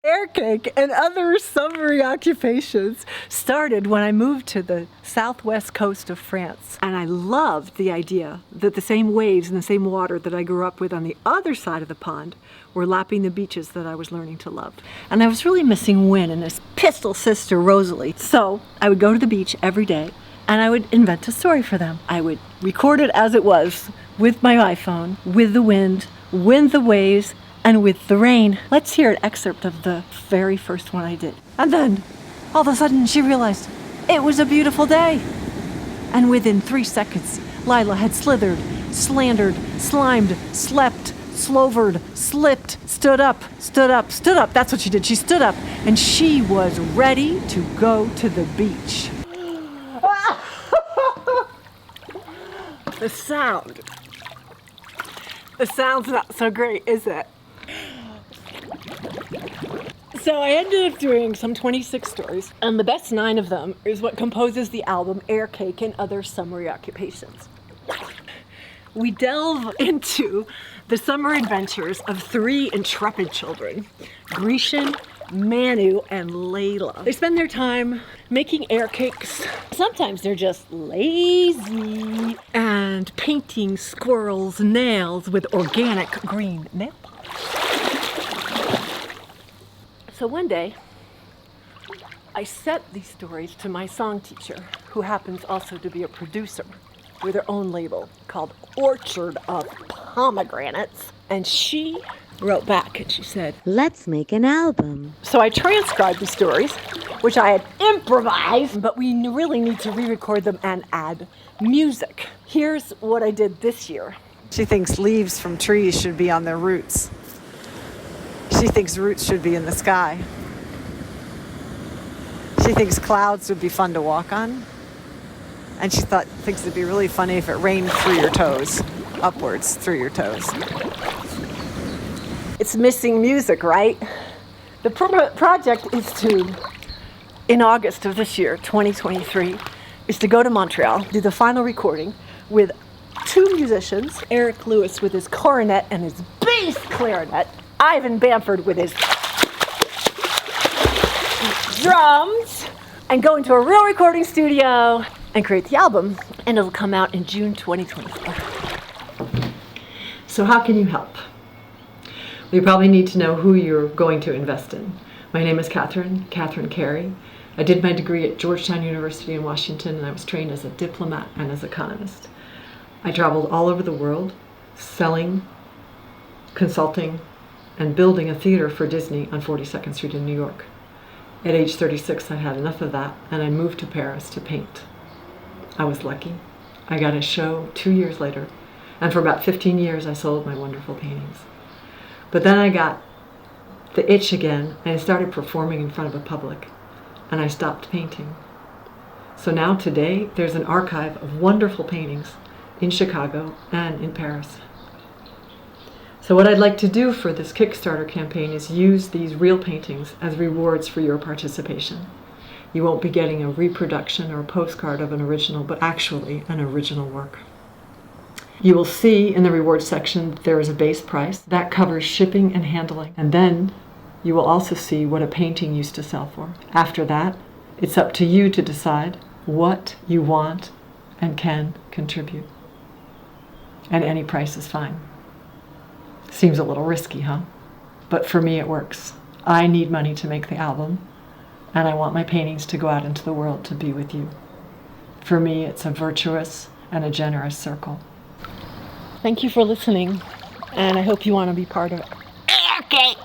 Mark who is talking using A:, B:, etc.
A: Air cake and other summery occupations started when I moved to the southwest coast of France. And I loved the idea that the same waves and the same water that I grew up with on the other side of the pond were lapping the beaches that I was learning to love. And I was really missing Win and his pistol sister Rosalie. So I would go to the beach every day and I would invent a story for them. I would record it as it was with my iPhone, with the wind, with the waves, and with the rain. Let's hear an excerpt of the very first one I did. And then, all of a sudden, she realized it was a beautiful day. And within 3 seconds, Lila had slithered, slandered, slimed, slept, slovered, slipped, stood up, stood up, stood up. That's what she did. She stood up, and she was ready to go to the beach. The sound's not so great, is it? So I ended up doing some 26 stories, and the best 9 of them is what composes the album Air Cake and Other Summery Occupations. We delve into the summer adventures of 3 intrepid children, Grecian, Manu, and Layla. They spend their time making air cakes. Sometimes they're just lazy and painting squirrels' nails with organic green nail polish. So one day, I sent these stories to my song teacher, who happens also to be a producer with her own label called Orchard of Pomegranates. And she wrote back and she said,
B: "Let's make an album."
A: So I transcribed the stories, which I had improvised, but we really need to re-record them and add music. Here's what I did this year.
C: She thinks leaves from trees should be on their roots. She thinks roots should be in the sky. She thinks clouds would be fun to walk on. And she thinks it'd be really funny if it rained through your toes, upwards through your toes.
A: It's missing music, right? The project is to, in August of this year, 2023, is to go to Montreal, do the final recording with 2 musicians, Eric Lewis with his cornet and his bass clarinet, Ivan Bamford with his drums, and go into a real recording studio and create the album, and it'll come out in June 2024. So how can you help? Well, you probably need to know who you're going to invest in. My name is Catherine Carey. I did my degree at Georgetown University in Washington, and I was trained as a diplomat and as an economist. I traveled all over the world, selling, consulting, and building a theater for Disney on 42nd Street in New York. At age 36, I had enough of that, and I moved to Paris to paint. I was lucky. I got a show 2 years later, and for about 15 years, I sold my wonderful paintings. But then I got the itch again, and I started performing in front of a public, and I stopped painting. So now today, there's an archive of wonderful paintings in Chicago and in Paris. So what I'd like to do for this Kickstarter campaign is use these real paintings as rewards for your participation. You won't be getting a reproduction or a postcard of an original, but actually an original work. You will see in the rewards section there is a base price that covers shipping and handling. And then you will also see what a painting used to sell for. After that, it's up to you to decide what you want and can contribute. And any price is fine. Seems a little risky, huh? But for me, it works. I need money to make the album, and I want my paintings to go out into the world to be with you. For me, it's a virtuous and a generous circle. Thank you for listening, and I hope you want to be part of it. Okay.